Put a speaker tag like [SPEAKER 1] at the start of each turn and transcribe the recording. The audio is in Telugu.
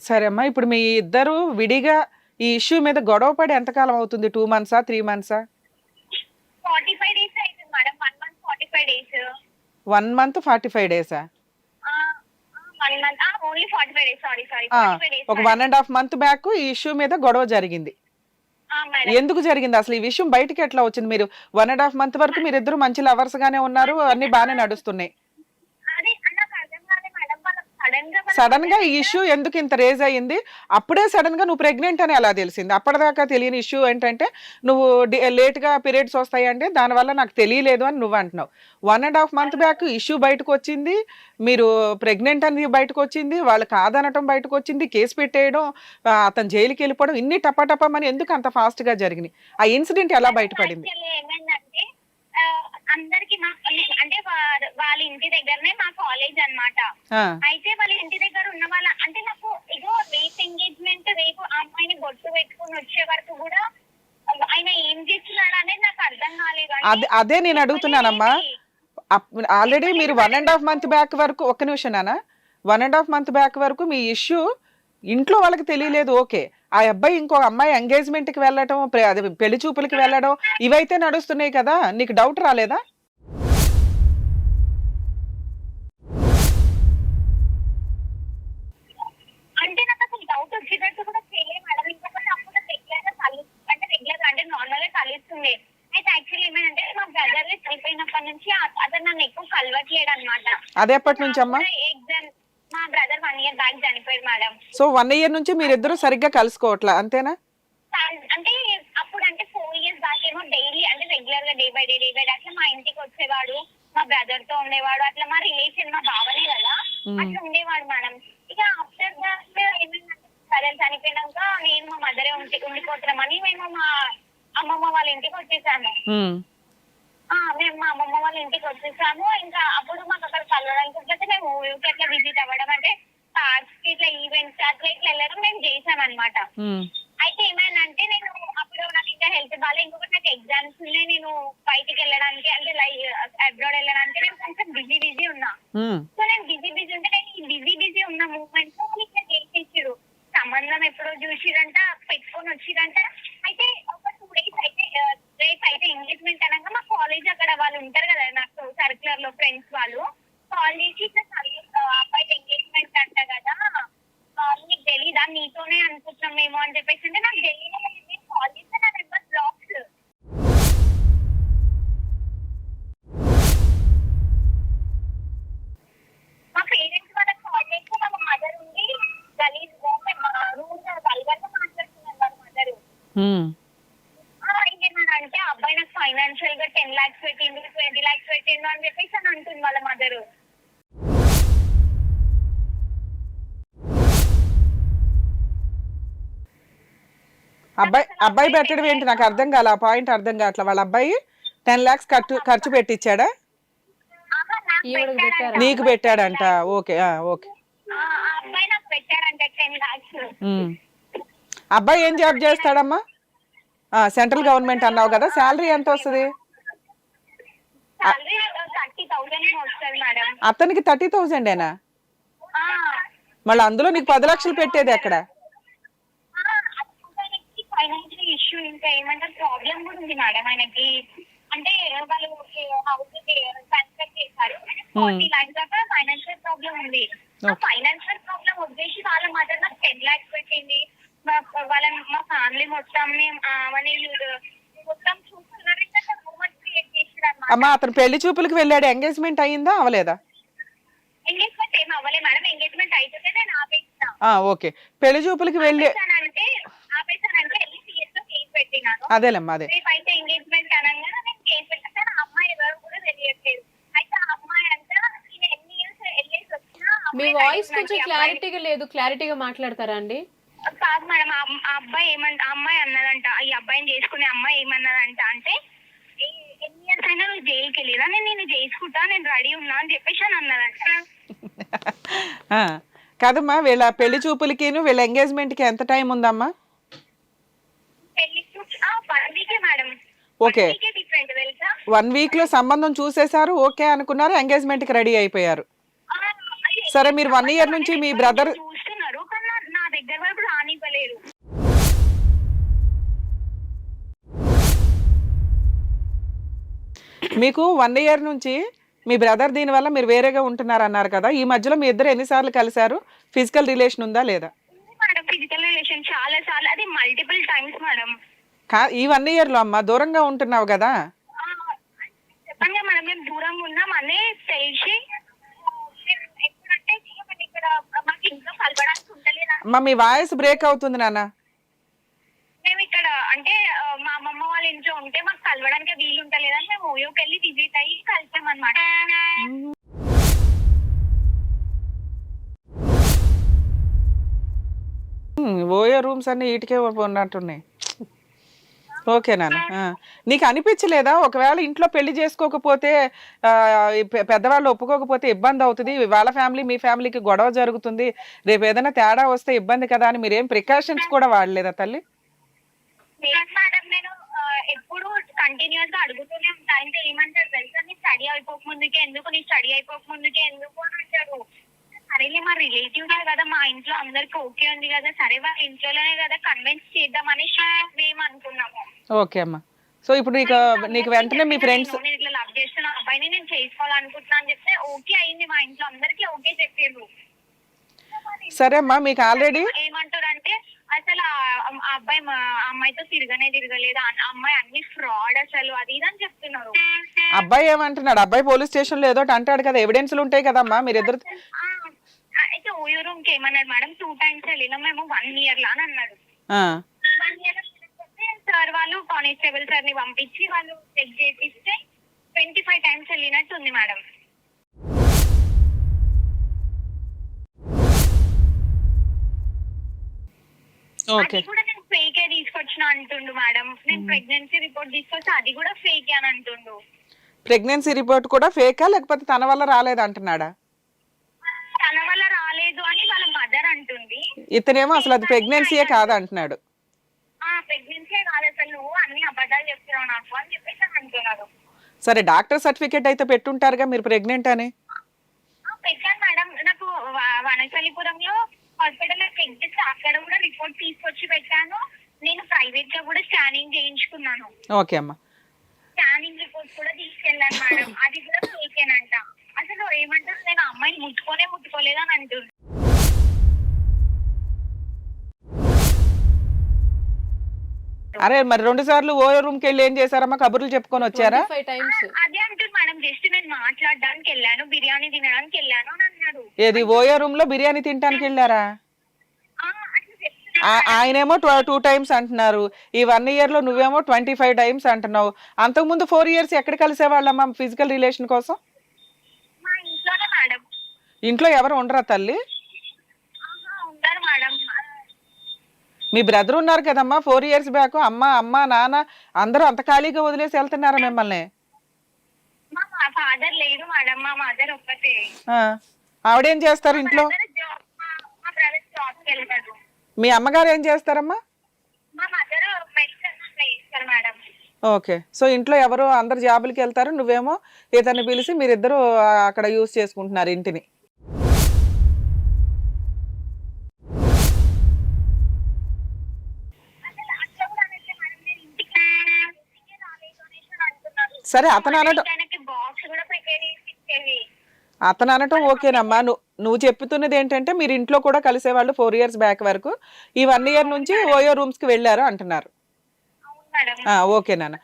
[SPEAKER 1] సరే అమ్మా, ఇప్పుడు మీ ఇద్దరు విడిగా ఈ ఇష్యూ మీద గొడవ పడి ఎంతకాలం అవుతుంది? 2 మంత్సా 3 మంత్సా?
[SPEAKER 2] 45 డేస్ అవుతుంది మేడం. 1 month 45 days.
[SPEAKER 1] 1 మంత్ 45 డేసా?
[SPEAKER 2] 1 month only 45 days. Sorry 45 days.
[SPEAKER 1] ఒక 1.5 మంత్ బ్యాక్ ఈ ఇష్యూ మీద గొడవ జరిగింది.
[SPEAKER 2] మేడం.
[SPEAKER 1] ఎందుకు జరిగింది అసలు? ఈ విషయం బయటికి ఎట్లా వచ్చింది? మీరు 1.5 మంత్ వరకు మీరిద్దరు మంచి లవర్స్ గానే ఉన్నారు, అన్ని బాగానే నడుస్తున్నాయి.
[SPEAKER 2] అది నాకు అర్థం కాలేదు మేడం. వాళ్ళ
[SPEAKER 1] సడన్ గా ఈ ఇష్యూ ఎందుకు ఇంత రేజ్ అయ్యింది? అప్పుడే సడన్ గా నువ్వు ప్రెగ్నెంట్ అని ఎలా తెలిసింది? అప్పటిదాకా తెలియని ఇష్యూ ఏంటంటే నువ్వు లేట్ గా పీరియడ్స్ వస్తాయంటే దానివల్ల నాకు తెలియలేదు అని నువ్వు అంటున్నావు. 1.5 మంత్ బ్యాక్ ఇష్యూ బయటకు వచ్చింది, మీరు ప్రెగ్నెంట్ అని బయటకు వచ్చింది, వాళ్ళు కాదనటం బయటకు వచ్చింది, కేసు పెట్టేయడం, అతను జైలుకి వెళ్ళిపోవడం, ఇన్ని టపాటపమని ఎందుకు అంత ఫాస్ట్ గా జరిగినాయి? ఆ ఇన్సిడెంట్ ఎలా బయటపడింది?
[SPEAKER 2] ఏమైందంటే అందరికి అంటే వాళ్ళ ఇంటి దగ్గరనే మా కాలేజ్ అన్నమాట. అయితే వాళ్ళ ఇంటి దగ్గర ఉన్న వాళ్ళ అంటే నాకు ఇదో రేపు ఎంగేజ్మెంట్, రేపు ఆ అమ్మాయిని బొట్టు పెట్టుకుని వచ్చే వరకు కూడా ఆయన ఏం చేస్తున్నాడు అనేది నాకు అర్థం కాలేదు.
[SPEAKER 1] అదే నేను అడుగుతున్నానమ్మా. ఆల్రెడీ మీరు 1.5 మంత్ బ్యాక్ వరకు, ఒక్క నిమిషం నాన్న, 1.5 మంత్ బ్యాక్ వరకు మీ ఇష్యూ ఇంట్లో వాళ్ళకి తెలియలేదు. ఓకే, ఆ అబ్బాయి ఇంకో అమ్మాయి ఎంగేజ్మెంట్ కి వెళ్ళడం, అది పెళ్లి చూపులకి వెళ్ళడం, ఇవైతే నడుస్తున్నాయి కదా, నీకు డౌట్ రాలేదా?
[SPEAKER 2] అంటే నాకు అసలు డౌట్ వచ్చేటట్టు కూడా చేయలేదు మేడం. ఇంకొకటి అప్పుడు రెగ్యులర్ అంటే నార్మల్ గా కలుస్తుండే. అయితే యాక్చువల్లీ ఏమైందంటే మా బ్రదర్ చనిపోయినప్పటి నుంచి అతను నన్ను ఎక్కువ కలవట్లేడు అనమాట.
[SPEAKER 1] అదే ఎప్పటి నుంచి అమ్మా?
[SPEAKER 2] ఎగ్జామ్ మా బ్రదర్ 1 ఇయర్ బ్యాక్ చనిపోయాడు మేడం.
[SPEAKER 1] సో 1 ఇయర్ నుంచి మీరిద్దరూ సరిగ్గా కలుసుకోవట్లా, అంతేనా?
[SPEAKER 2] అంటే అప్పుడు అంటే 4 ఇయర్స్ బ్యాక్ ఏమో డైలీ అంటే రెగ్యులర్ గా డే బై డే అట్లా మా ఇంటికి వచ్చేవాడు, మా బ్రదర్ తో ఉండేవాడు, అట్లా మా రిలేషన్ మా బావనే కదా అట్లా ఉండేవాడు మేడం. ఇక ఆఫ్టర్ దాట్ ఏమైందంటే బ్రదర్ చనిపోయినాక నేను మా మదరే ఉండిపోతున్నామని మేము మా అమ్మమ్మ వాళ్ళ ఇంటికి వచ్చేసాము. మేము మా అమ్మమ్మ వాళ్ళ ఇంటికి వచ్చేసాము. ఇంకా అప్పుడు మాకు అక్కడ కలవడానికి మేము ఊరికి అట్లా విజిట్ అవ్వడం అంటే పార్క్స్ కి ఇట్లా ఈవెంట్స్ అట్లా ఇట్లా వెళ్ళడం మేము చేసాం అనమాట. అయితే ఏమైందంటే నేను అప్పుడు నాకు ఇంకా హెల్త్ బాగా, ఇంకొకటి నాకు ఎగ్జామ్స్ ఉన్నాయి, నేను బయటికి వెళ్ళడానికి అంటే అబ్రాడ్ వెళ్ళడానికి నేను కొంచెం బిజీ ఉన్నా. సో నేను బిజీ ఉంటే నేను ఈ బిజీ ఉన్న మూమెంట్ లో ఇట్లా చేసేసారు. సంబంధం ఎప్పుడో చూసిరంట, పెట్టుకొని వచ్చిరంట. అయితే ఒక 2 డేస్ అయితే రేపు అయితే ఎంగేజ్మెంట్ అనగా మా కాలేజ్ అక్కడ వాళ్ళు ఉంటారు కదా నాకు సర్క్యులర్ లో ఫ్రెండ్స్ వాళ్ళు కాల్ చేసి ఇట్లా అబ్బాయి ఎంగేజ్మెంట్ అంట కదా, నీకు తెలీదా, నీతోనే అనుకుంటున్నాం మేము అని చెప్పేసి అంటే నాకు తెలియదు. నేను కాల్ చేస్తే నా నెంబర్ బ్లాక్స్. మా పేరెంట్స్ వాళ్ళకి కాల్ చేస్తే మా మదర్ ఉండి గలీజ్ రూమ్ వల్గర్గా మాట్లాడుతున్నారు వాళ్ళ మదర్. ఇంకేమనంటే అబ్బాయి నాకు ఫైనాన్షియల్ గా 10 lakhs పెట్టిండు, 20 lakhs పెట్టిండు అని చెప్పేసి అని అంటుంది వాళ్ళ మదర్.
[SPEAKER 1] అబ్బాయి పెట్టడం ఏంటి? నాకు అర్థం కాల, ఆ పాయింట్ అర్థం కావట్లా. వాళ్ళ అబ్బాయి 10 lakhs ఖర్చు పెట్టించాడా? నీకు పెట్టాడంట? Okay okay.
[SPEAKER 2] అబ్బాయి నాకు పెట్టాడంట 10 lakhs.
[SPEAKER 1] అబ్బాయి ఏం జాబ్ చేస్తాడమ్మా? సెంట్రల్ గవర్నమెంట్ అన్నావు కదా, శాలరీ ఎంత వస్తుంది? అతనికి 30,000ఏనా? మళ్ళీ అందులో నీకు 10 లక్షలు పెట్టేది ఎక్కడ?
[SPEAKER 2] ఫైనాన్షియల్ ఇష్యూ ఇంకా ఏమంటారు ప్రాబ్లం కూడా ఉంది మేడం ఆయనకి. అంటే వాళ్ళు హౌస్ ట్రాన్స్ఫర్ చేశారు, 40 lakhs దాకా ఫైనాన్షియల్ ప్రాబ్లం ఉంది. ఆ ఫైనాన్షియల్ ప్రాబ్లం వదిలేసి వాళ్ళ మదర్ నాకు 10 lakhs పెట్టింది. మా ఫ్యామిలీ మొత్తం మొత్తం చూస్తున్నారు.
[SPEAKER 1] అమ్మా అతను పెళ్లి చూపులకు వెళ్ళాడు, ఎంగేజ్మెంట్ అయ్యిందా అవలేదా?
[SPEAKER 2] ఎంగేజ్మెంట్ ఏం అవ్వలేదు మేడం. ఎంగేజ్మెంట్ అయితే నేను ఆపేస్తా.
[SPEAKER 1] ఓకే, పెళ్లి చూపులకి వెళ్ళి
[SPEAKER 2] ఆపేసానంటే CS లో కేసు పెట్టినాను.
[SPEAKER 1] అదేలేమ్మా అదే.
[SPEAKER 2] రేపు అయితే ఎంగేజ్మెంట్ అనగానే నేను కేసు పెట్టాను. ఆ అమ్మాయి ఎవరు కూడా తెలియట్లేదు. అయితే ఆ అమ్మాయి అంతా నేను ఎన్ని ఇయర్స్ వెళ్ళేసి వచ్చినా
[SPEAKER 3] మీ వాయిస్ కొంచెం క్లారిటీగా లేదు, క్లారిటీగా మాట్లాడతారా అండి?
[SPEAKER 2] కాదు మేడం, ఆ అబ్బాయి అమ్మాయి అన్నదంట, ఈ అబ్బాయిని చేసుకునే అమ్మాయి ఏమన్నదంట అంటే ఎన్ని ఇయర్స్ అయినా నువ్వు జైలుకి వెళ్ళేదా, నేను చేసుకుంటా, నేను రెడీ ఉన్నా అని చెప్పేసి అని అన్నదంట.
[SPEAKER 1] కాదమ్మా, వీళ్ళ పెళ్లి చూపులకి వీళ్ళ ఎంగేజ్మెంట్ కి ఎంత టైం ఉందమ్మా?
[SPEAKER 2] పెళ్లి 1 week మేడం.
[SPEAKER 1] ఓకే,
[SPEAKER 2] డిఫరెంట్ తెలుసా?
[SPEAKER 1] 1 week లో సంబంధం చూసేశారు, ఓకే అనుకున్నారు, ఎంగేజ్మెంట్ కి రెడీ అయిపోయారు. సరే, మీరు 1 year నుంచి మీ బ్రదర్
[SPEAKER 2] చూస్తున్నారు కానీ నా దగ్గర
[SPEAKER 1] మీకు 1 ఇయర్ నుంచి మీ బ్రదర్ దీని వల్ల మీరు వేరేగా ఉంటున్నారు అన్నారు కదా, ఈ మధ్యలో మీ ఇద్దరు ఎన్నిసార్లు కలిశారు? ఫిజికల్ రిలేషన్ ఉందా లేదా?
[SPEAKER 2] మేడం ఫిజికల్ రిలేషన్ చాలా సార్లు, అది మల్టిపుల్ టైమ్స్ మేడం.
[SPEAKER 1] ఈ 1 ఇయర్లో అమ్మ దూరంగా ఉంటున్నావు కదా.
[SPEAKER 2] చెప్పండి మేడం, మేము దూరంగా ఉన్నాం అనే తెలిసి ఎప్పుడంటే ఇక్కడ మాకు ఇంట్లో కలపడానికి ఉండలేదా.
[SPEAKER 1] అమ్మ మీ వాయిస్ బ్రేక్ అవుతుంది నాన్న.
[SPEAKER 2] మేము ఇక్కడ అంటే మా అమ్మమ్మ వాళ్ళ ఇంట్లో ఉంటే మాకు కలవడానికి వీలు ఉంటలేదని మేము ఓయోకి వెళ్ళి విజిట్ అయ్యి కలిసాం అనమాట.
[SPEAKER 1] ఓయో రూమ్స్ అన్ని ఇటుకే ఉన్నట్టున్నాయి. ఓకే నాన్న. నీకు అనిపించలేదా ఒకవేళ ఇంట్లో పెళ్లి చేసుకోకపోతే పెద్దవాళ్ళు ఒప్పుకోకపోతే ఇబ్బంది అవుతుంది, వాళ్ళ ఫ్యామిలీ మీ ఫ్యామిలీకి గొడవ జరుగుతుంది, రేపు ఏదైనా తేడా వస్తే ఇబ్బంది కదా అని మీరేం ప్రికాషన్స్ కూడా వాడలేదా తల్లి?
[SPEAKER 2] మేడం నేను ఎప్పుడు కంటిన్యూస్ గా అడుగుతూనే ఉంటా. అంటే ఏమంటారు తెలుసా, నీ స్టడీ అయిపోక ముందుకే ఎందుకు, నీ స్టడీ అయిపోక ముందుకే ఎందుకు అని అంటారు. సరేలే మా రిలేటివ్స్ కదా, మా ఇంట్లో అందరికి ఓకే ఉంది కదా, సరే వాళ్ళ ఇంట్లోనే కదా కన్విన్స్ చేద్దామని మేము అనుకున్నాము.
[SPEAKER 1] ఓకే అమ్మా. సో ఇప్పుడు నీకు వెంటనే మీ ఫ్రెండ్స్
[SPEAKER 2] నేను ఇట్లా లవ్ చేస్తున్న అబ్బాయిని నేను చేసుకోవాలనుకుంటున్నా అని చెప్తే ఓకే అయింది, మా ఇంట్లో అందరికి ఓకే చెప్పారు.
[SPEAKER 1] సరే అమ్మా, మీకు ఆల్రెడీ
[SPEAKER 2] ఏమంటారు అంటే అసలు ఆ అబ్బాయి అమ్మాయితో తిరగలేదు, అమ్మాయి అన్ని ఫ్రాడ్ అసలు అది ఇది అని చెప్తున్నారు.
[SPEAKER 1] అబ్బాయి ఏమంటున్నాడు? అబ్బాయి పోలీస్ స్టేషన్ లో ఏదో అంటాడు కదా, ఎవిడెన్స్లు ఉంటాయి కదమ్మా మీరిద్దరు.
[SPEAKER 2] అయితే ఓయో రూమ్ కి ఏమన్నాడు మేడం, 2 times వెళ్ళినాం మేము 1 year లా అని అన్నాడు. 1 year సార్ వాళ్ళు కానిస్టేబుల్ సార్ ని పంపించి వాళ్ళు చెక్ చేపిస్తే 25 times వెళ్ళినట్టు ఉంది మేడం. అది కూడా నేను ఫేక్ తీసుకొచ్చిన అంటుండు మేడం. నేను ప్రెగ్నెన్సీ రిపోర్ట్ తీసుకొచ్చి అది కూడా ఫేక్ అని అంటుండు.
[SPEAKER 1] ప్రెగ్నెన్సీ రిపోర్ట్ కూడా ఫేకా లేకపోతే తన వల్ల రాలేదు అంటున్నాడా?
[SPEAKER 2] తన వల్ల రాలేదు అని వాళ్ళ మదర్ అంటుంది.
[SPEAKER 1] ఇతనేమో అసలు అది ప్రెగ్నెన్సీయే కాదు అంటున్నాడు.
[SPEAKER 2] ప్రెగ్నెన్సీ కాదు అసలు, నువ్వు అన్ని అబద్ధాలు చెప్తున్నావు నాకు అని చెప్పేసి అంటున్నాడు.
[SPEAKER 1] సరే డాక్టర్ సర్టిఫికేట్ అయితే పెట్టుంటారుగా మీరు ప్రెగ్నెంట్ అని.
[SPEAKER 2] పెట్టాను మేడం, నాకు వనచలిపురంలో హాస్పిటల్ చెక్ చేసి అక్కడ కూడా రిపోర్ట్ తీసుకొచ్చి పెట్టాను. నేను ప్రైవేట్ గా కూడా స్కానింగ్ చేయించుకున్నాను.
[SPEAKER 1] ఓకే అమ్మా.
[SPEAKER 2] స్కానింగ్ రిపోర్ట్ కూడా తీసుకెళ్ళాను మేడం, అది కూడా ఫేకేనంట. అసలు ఏమంటారు, నేను అమ్మాయిని ముట్టుకోలేదు అని అంటుంది.
[SPEAKER 1] అరే మరి 2 సార్లు ఓయో రూమ్ కి వెళ్ళి ఏం చేశారమ్మా? కబుర్లు చెప్పుకొని వచ్చారా?
[SPEAKER 3] 25 times.
[SPEAKER 2] అదే అంటుంది మేడం, జస్ట్ నేను మాట్లాడడానికి వెళ్ళాను, బిర్యానీ తినడానికి వెళ్ళాను అని అన్నాడు.
[SPEAKER 1] ఏది ఓయో రూమ్ లో బిర్యానీ తినడానికి వెళ్ళారా?
[SPEAKER 2] అట్లా చెప్తున్నా.
[SPEAKER 1] ఆయనేమో 2 times అంటున్నారు, ఈ 1 year లో నువ్వేమో 25 times అంటున్నావు. అంతకుముందు 4 years ఎక్కడ కలిసేవాళ్ళమ్మా ఫిజికల్ రిలేషన్ కోసం?
[SPEAKER 2] మా ఇంట్లోనే మేడం.
[SPEAKER 1] ఇంట్లో ఎవరు ఉండరా తల్లి?
[SPEAKER 2] ఉంటారు మేడం.
[SPEAKER 1] మీ బ్రదర్ ఉన్నారు కదమ్మా 4 years బ్యాక్, అమ్మ నాన్న అందరూ అంత ఖాళీగా వదిలేసి వెళ్తున్నారా మిమ్మల్ని?
[SPEAKER 2] మా ఫాదర్ లేడు మేడం, మా మదర్ ఒక్కతే.
[SPEAKER 1] ఆవిడేం చేస్తారు ఇంట్లో?
[SPEAKER 2] మా బ్రదర్ జాబ్ కి వెళ్తాడు.
[SPEAKER 1] మీ అమ్మగారు ఏం చేస్తారమ్మా?
[SPEAKER 2] మా మదర్ మెడిసిన్ చేస్తారు మేడం.
[SPEAKER 1] ఓకే. సో ఇంట్లో ఎవరు అందరు జాబులకి వెళ్తారు, నువ్వేమో ఇతన్ని పిలిచి మీరిద్దరు అక్కడ యూజ్ చేసుకుంటున్నారు ఇంటిని. సరే అతను అనటం ఓకేనమ్మా. నువ్వు చెప్తున్నది ఏంటంటే మీరు ఇంట్లో కూడా కలిసేవాళ్ళు 4 years బ్యాక్ వరకు, ఈ 1 year నుంచి ఓయో రూమ్స్ కి వెళ్ళారు అంటున్నారు. ఓకే నాన్న.